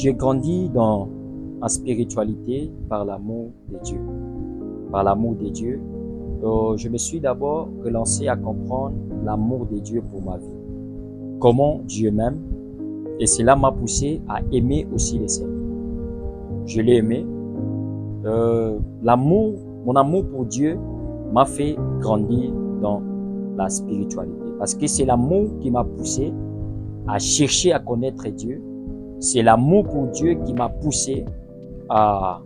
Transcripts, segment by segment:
j'ai grandi en spiritualité par l'amour de Dieu. Par l'amour de Dieu, je me suis d'abord relancé à comprendre l'amour de Dieu pour ma vie. Comment Dieu m'aime, et cela m'a poussé à aimer aussi les Seigneur. Je l'ai aimé. Mon amour pour Dieu m'a fait grandir dans la spiritualité. Parce que c'est l'amour qui m'a poussé à chercher à connaître Dieu. C'est l'amour pour Dieu qui m'a poussé à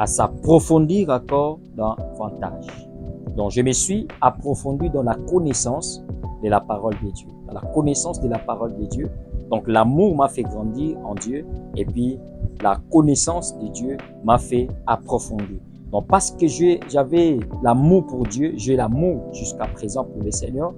s'approfondir encore davantage. Donc, je me suis approfondi dans la connaissance de la parole de Dieu. Dans la connaissance de la parole de Dieu. Donc, l'amour m'a fait grandir en Dieu. Et puis, la connaissance de Dieu m'a fait approfondir. Donc, parce que j'avais l'amour pour Dieu, j'ai l'amour jusqu'à présent pour le Seigneur,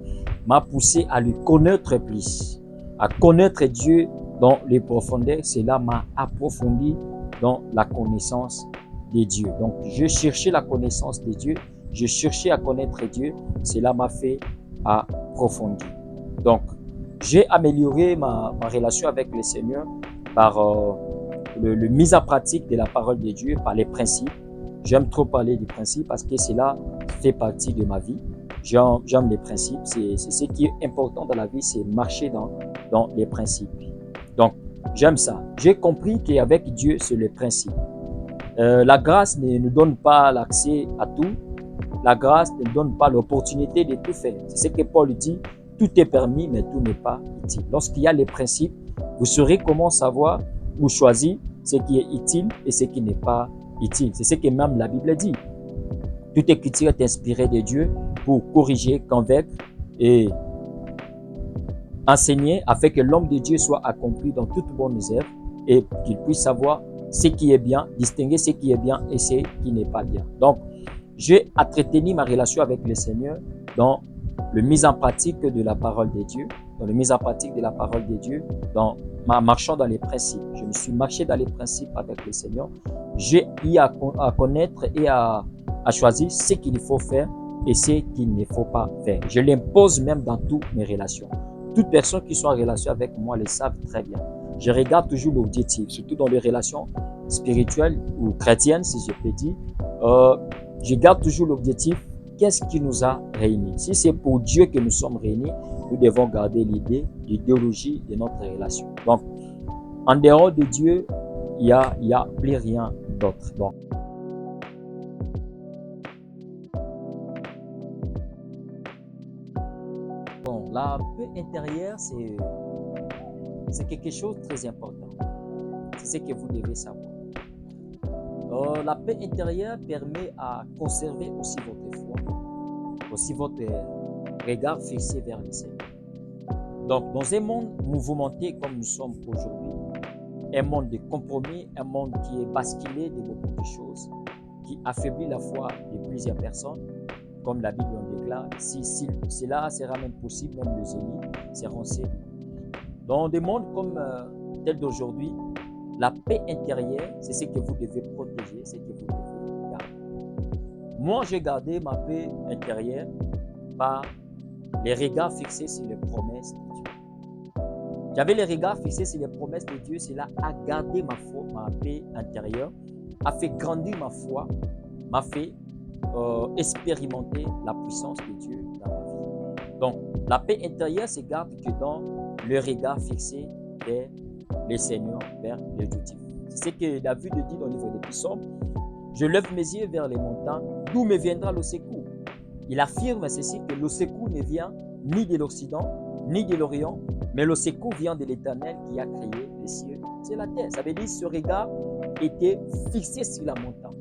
m'a poussé à lui connaître plus. À connaître Dieu dans les profondeurs. Cela m'a approfondi dans la connaissance de Dieu. Donc, je cherchais la connaissance de Dieu. Je cherchais à connaître Dieu. Cela m'a fait approfondir. Donc, j'ai amélioré ma relation avec le Seigneur par le mise en pratique de la parole de Dieu, par les principes. J'aime trop parler des principes parce que cela fait partie de ma vie. J'aime les principes. C'est ce qui est important dans la vie, c'est marcher dans les principes. Donc, j'aime ça. J'ai compris qu'avec Dieu, c'est le principe. La grâce ne nous donne pas l'accès à tout. La grâce ne nous donne pas l'opportunité de tout faire. C'est ce que Paul dit. Tout est permis, mais tout n'est pas utile. Lorsqu'il y a les principes, vous saurez comment savoir ou choisir ce qui est utile et ce qui n'est pas utile. C'est ce que même la Bible dit. Toute écriture est inspirée de Dieu pour corriger, convaincre et enseigner afin que l'homme de Dieu soit accompli dans toute bonne œuvre et qu'il puisse savoir ce qui est bien, distinguer ce qui est bien et ce qui n'est pas bien. Donc, j'ai entretenu ma relation avec le Seigneur dans le mise en pratique de la parole de Dieu, en marchant dans les principes. Je me suis marché dans les principes avec le Seigneur. J'ai eu à connaître et à choisir ce qu'il faut faire et ce qu'il ne faut pas faire. Je l'impose même dans toutes mes relations. Toute personne qui soit en relation avec moi le savent très bien. Je regarde toujours l'objectif, surtout dans les relations spirituelles ou chrétiennes, si je peux dire. Je garde toujours l'objectif. Qu'est-ce qui nous a réunis? Si c'est pour Dieu que nous sommes réunis, nous devons garder l'idéologie de notre relation. Donc, en dehors de Dieu, il y a plus rien d'autre. Donc, bon, la paix intérieure, c'est quelque chose de très important. C'est ce que vous devez savoir. La paix intérieure permet à conserver aussi votre foi, aussi votre regard fixé vers le Seigneur. Donc, dans un monde mouvementé comme nous sommes aujourd'hui, un monde de compromis, un monde qui est basculé de beaucoup de choses, qui affaiblit la foi de plusieurs personnes, comme la Bible en déclare, si cela sera même possible, même les élus seront séduits. Dans des mondes comme tel d'aujourd'hui, la paix intérieure, c'est ce que vous devez protéger, c'est ce que vous devez garder. Moi, j'ai gardé ma paix intérieure par les regards fixés sur les promesses de Dieu. J'avais les regards fixés sur les promesses de Dieu, cela a gardé ma foi, ma paix intérieure, a fait grandir ma foi, m'a fait expérimenter la puissance de Dieu dans ma vie. Donc, la paix intérieure se garde que dans le regard fixé vers les Seigneurs, vers l'objectif. C'est ce que David dit dans le livre des Psaumes. Je lève mes yeux vers les montagnes, d'où me viendra le secours. Il affirme ceci, que le secours ne vient ni de l'Occident, ni de l'Orient, mais le secours vient de l'Éternel qui a créé les cieux et la terre. Ça veut dire que ce regard était fixé sur la montagne,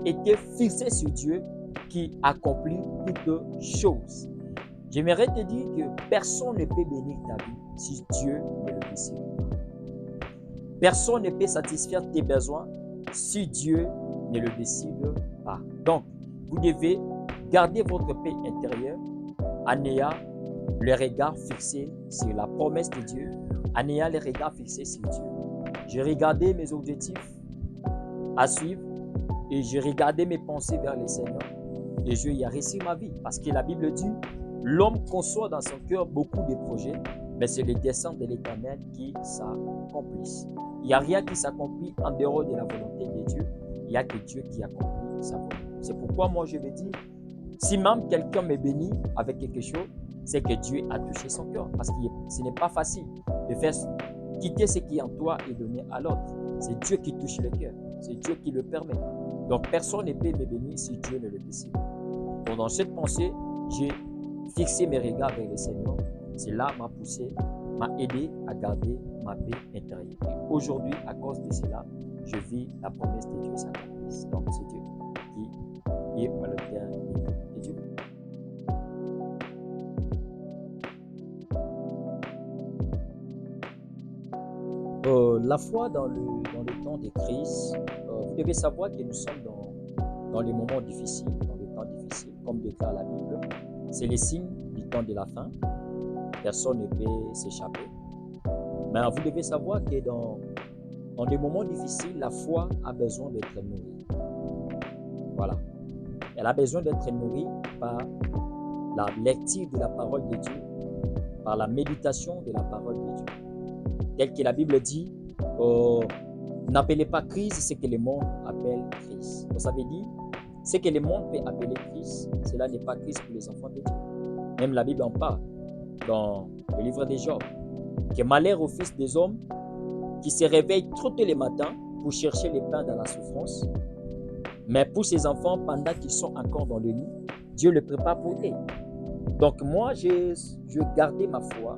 était fixé sur Dieu qui accomplit toutes choses. J'aimerais te dire que personne ne peut bénir ta vie si Dieu ne le décide pas. Personne ne peut satisfaire tes besoins si Dieu ne le décide pas. Donc, vous devez garder votre paix intérieure en ayant le regard fixé sur la promesse de Dieu, en ayant le regard fixé sur Dieu. J'ai regardé mes objectifs à suivre et j'ai regardé mes pensées vers le Seigneur et je y ai réussi ma vie. Parce que la Bible dit, l'homme conçoit dans son cœur beaucoup de projets, mais c'est les desseins de l'Éternel qui s'accomplissent. Il n'y a rien qui s'accomplit en dehors de la volonté de Dieu. Il n'y a que Dieu qui accomplit sa volonté. C'est pourquoi moi je veux dire, si même quelqu'un me bénit avec quelque chose, c'est que Dieu a touché son cœur. Parce que ce n'est pas facile de faire quitter ce qui est en toi et donner à l'autre. C'est Dieu qui touche le cœur. C'est Dieu qui le permet. Donc personne ne peut me bénir si Dieu ne le décide. Donc dans cette pensée, j'ai fixé mes regards vers le Seigneur. Cela m'a poussé, m'a aidé à garder ma paix intérieure. Et aujourd'hui, à cause de cela, je vis la promesse de Dieu s'accomplisse. Donc c'est Dieu qui est à l'auteur de Dieu. La foi dans le temps de crise, vous devez savoir que nous sommes dans les moments difficiles, dans les temps difficiles, comme déclare la Bible. C'est le signe du temps de la fin. Personne ne peut s'échapper. Mais vous devez savoir que dans des moments difficiles, la foi a besoin d'être nourrie. Voilà. Elle a besoin d'être nourrie par la lecture de la parole de Dieu, par la méditation de la parole de Dieu. Tel que la Bible dit, n'appelez pas crise ce que le monde appelle crise. Donc, ça veut dire, ce que le monde peut appeler crise, cela n'est pas crise pour les enfants de Dieu. Même la Bible en parle dans le livre de Job, que malheur aux fils des hommes qui se réveillent trop tôt le matin pour chercher le pain dans la souffrance. Mais pour ces enfants, pendant qu'ils sont encore dans le lit, Dieu le prépare pour eux. Donc moi, je gardais ma foi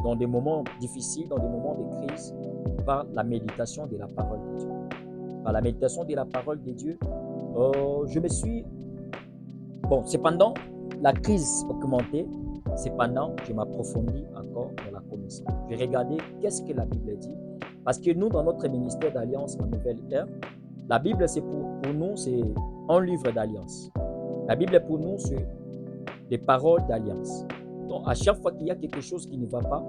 dans des moments difficiles, dans des moments de crise, par la méditation de la parole de Dieu. Par la méditation de la parole de Dieu, je me suis... Bon, cependant, la crise augmentait, cependant, je m'approfondis encore dans la connaissance. Je regardais qu'est-ce que la Bible dit. Parce que nous, dans notre ministère d'Alliance en Nouvelle Ère, la Bible, c'est pour nous, c'est un livre d'alliance. La Bible, pour nous, c'est des paroles d'alliance. Donc, à chaque fois qu'il y a quelque chose qui ne va pas,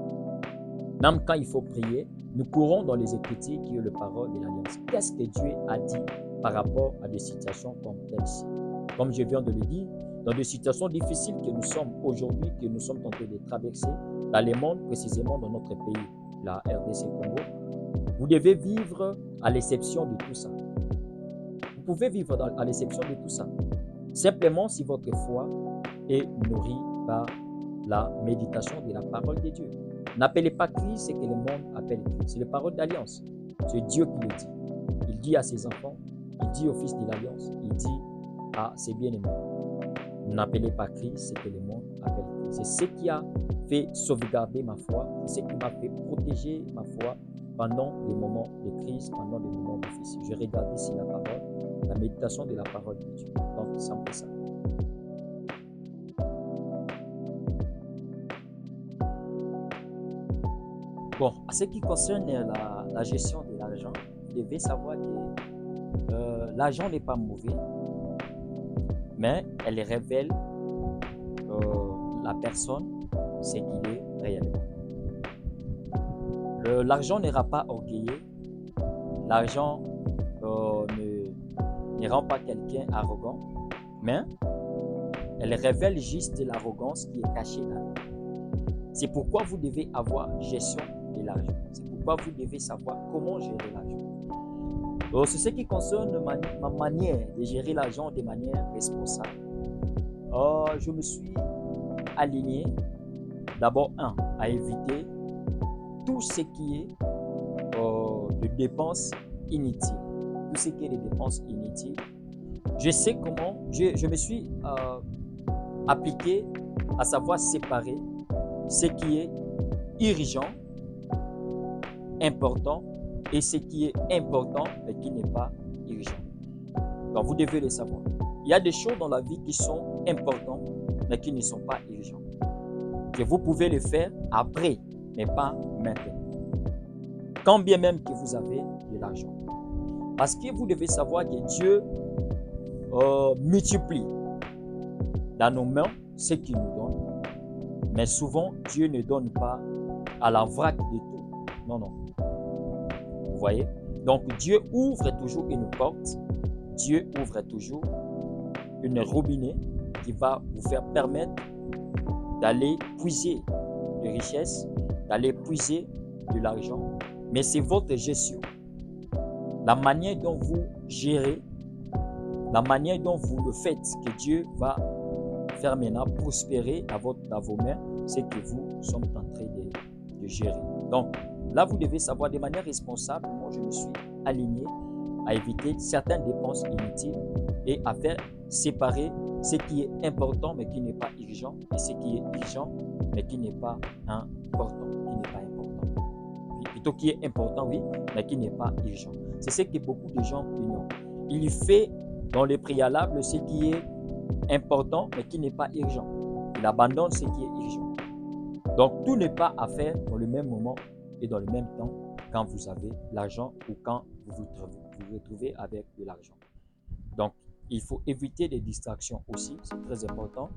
même quand il faut prier, nous courons dans les Écritures qui est le parole de l'alliance. Qu'est-ce que Dieu a dit par rapport à des situations comme celle-ci? Comme je viens de le dire, dans des situations difficiles que nous sommes aujourd'hui, que nous sommes en train de traverser dans le monde, précisément dans notre pays, la RDC Congo, vous devez vivre à l'exception de tout ça. Vous pouvez vivre à l'exception de tout ça. Simplement si votre foi est nourrie par la méditation de la parole de Dieu. N'appelez pas Christ ce que le monde appelle Christ. C'est la parole d'alliance. C'est Dieu qui le dit. Il dit à ses enfants, il dit aux fils de l'alliance, il dit à ses bien-aimés. N'appelez pas Christ ce que le monde appelle Christ. C'est ce qui a fait sauvegarder ma foi, c'est ce qui m'a fait protéger ma foi pendant les moments de crise, pendant les moments difficiles. Je regardais ici la parole, la méditation de la parole de Dieu. Donc, c'est un peu ça. Bon, à ce qui concerne la gestion de l'argent, vous devez savoir que l'argent n'est pas mauvais, mais elle révèle la personne, ce qu'il est réellement. L'argent ne rend pas orgueilleux, l'argent ne rend pas quelqu'un arrogant, mais elle révèle juste l'arrogance qui est cachée là. C'est pourquoi vous devez avoir gestion de l'argent. C'est pourquoi vous devez savoir comment gérer l'argent. C'est ce qui concerne ma manière de gérer l'argent de manière responsable. Je me suis aligné, d'abord, à éviter tout ce qui est de dépenses inutiles. Tout ce qui est de dépenses inutiles. Je sais comment, je me suis appliqué à savoir séparer ce qui est urgent, important, et ce qui est important mais qui n'est pas urgent. Donc vous devez le savoir. Il y a des choses dans la vie qui sont importantes mais qui ne sont pas urgentes. Que vous pouvez le faire après, mais pas maintenant. Quand bien même que vous avez de l'argent. Parce que vous devez savoir que Dieu multiplie dans nos mains ce qu'il nous donne. Mais souvent, Dieu ne donne pas à la vrac de tout. Non, non. Vous voyez? Donc, Dieu ouvre toujours une porte. Dieu ouvre toujours une robinet qui va vous faire permettre d'aller puiser de richesses, d'aller puiser de l'argent. Mais c'est votre gestion. la manière dont vous gérez, la manière dont vous le faites, que Dieu va faire maintenant prospérer dans vos mains, c'est que vous sommes en train de gérer. Donc, là, vous devez savoir de manière responsable, moi, je me suis aligné à éviter certaines dépenses inutiles et à faire séparer ce qui est important mais qui n'est pas urgent et ce qui est urgent mais qui n'est pas important, plutôt qui est important, oui, mais qui n'est pas urgent. C'est ce que beaucoup de gens ignorent. Il fait dans le préalable ce qui est important mais qui n'est pas urgent. Il abandonne ce qui est urgent. Donc, tout n'est pas à faire dans le même moment et dans le même temps quand vous avez l'argent ou quand vous vous retrouvez avec de l'argent. Donc, il faut éviter des distractions aussi, c'est très important.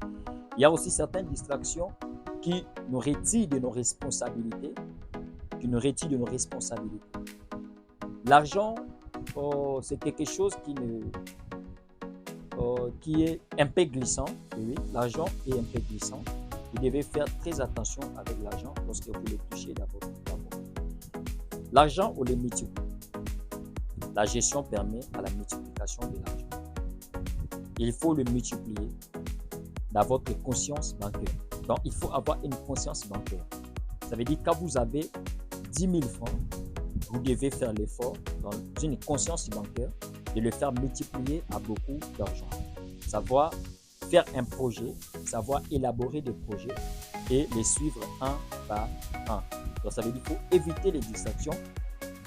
Il y a aussi certaines distractions qui nous retirent de nos responsabilités, L'argent, c'est quelque chose qui est un peu glissant. Oui, l'argent est un peu glissant. Vous devez faire très attention avec l'argent lorsque vous le touchez dans votre vie. L'argent, on le multiplie. La gestion permet à la multiplication de l'argent. Il faut le multiplier dans votre conscience bancaire. Donc, il faut avoir une conscience bancaire. Ça veut dire que quand vous avez 10 000 francs, vous devez faire l'effort dans une conscience bancaire de le faire multiplier à beaucoup d'argent. Savoir faire un projet, savoir élaborer des projets et les suivre un par un. Donc, ça veut dire qu'il faut éviter les distractions,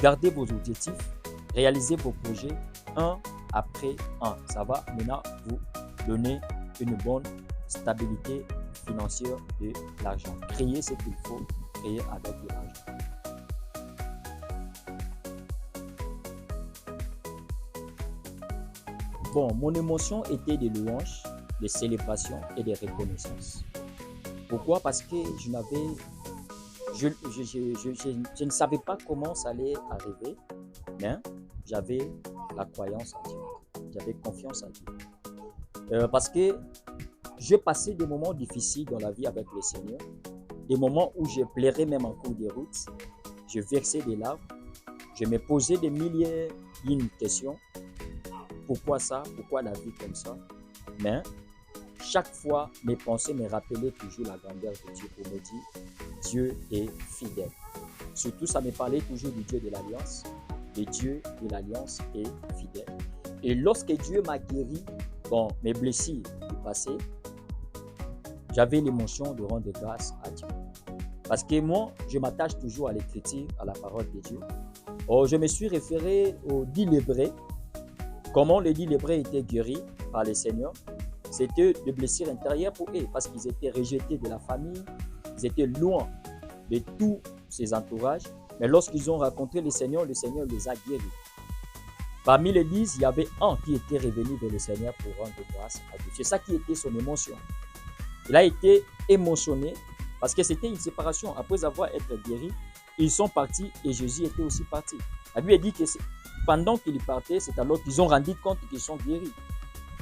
garder vos objectifs, réaliser vos projets un après un. Ça va maintenant vous donner une bonne stabilité financière de l'argent. Créer ce qu'il faut créer avec de l'argent. Bon, mon émotion était de louange, de célébration et de reconnaissance. Pourquoi? Parce que je ne savais pas comment ça allait arriver, mais j'avais la croyance en Dieu. J'avais confiance en Dieu. Parce que j'ai passé des moments difficiles dans la vie avec le Seigneur, des moments où je pleurais même en cours de route, je versais des larmes, je me posais des milliers de questions. Pourquoi ça? Pourquoi la vie comme ça? Mais chaque fois, mes pensées me rappelaient toujours la grandeur de Dieu pour me dire Dieu est fidèle. Surtout, ça me parlait toujours du Dieu de l'Alliance. Le Dieu de l'Alliance est fidèle. Et lorsque Dieu m'a guéri, mes blessures du passé, j'avais l'émotion de rendre grâce à Dieu. Parce que moi, je m'attache toujours à l'écriture, à la parole de Dieu. Je me suis référé aux 10 lépreux. Comment les 10 lépreux étaient guéris par le Seigneur? C'était des blessures intérieures pour eux parce qu'ils étaient rejetés de la famille, ils étaient loin de tous ses entourages. Mais lorsqu'ils ont rencontré le Seigneur les a guéris. Parmi les 10, il y avait un qui était revenu vers le Seigneur pour rendre grâce à Dieu. C'est ça qui était son émotion. Il a été émotionné parce que c'était une séparation. Après avoir été guéris, ils sont partis et Jésus était aussi parti. La Bible dit que pendant qu'ils partaient, c'est alors qu'ils ont rendu compte qu'ils sont guéris.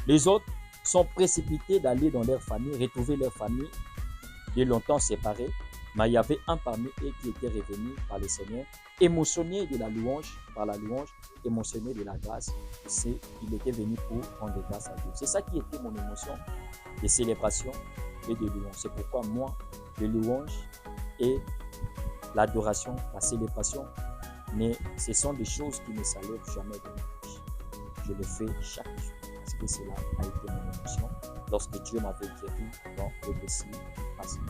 Les autres sont précipités d'aller dans leur famille, retrouver leur famille, de longtemps séparés. Mais il y avait un parmi eux qui était revenu par le Seigneur, émotionné de la louange, par la louange, émotionné de la grâce. Il était venu pour rendre grâce à Dieu. C'est ça qui était mon émotion de célébration et de louange. C'est pourquoi moi, le louange et l'adoration, la célébration, mais ce sont des choses qui ne s'enlèvent jamais de ma bouche. Je le fais chaque jour parce que cela a été mon émotion lorsque Dieu m'avait guéri dans le blessures passées.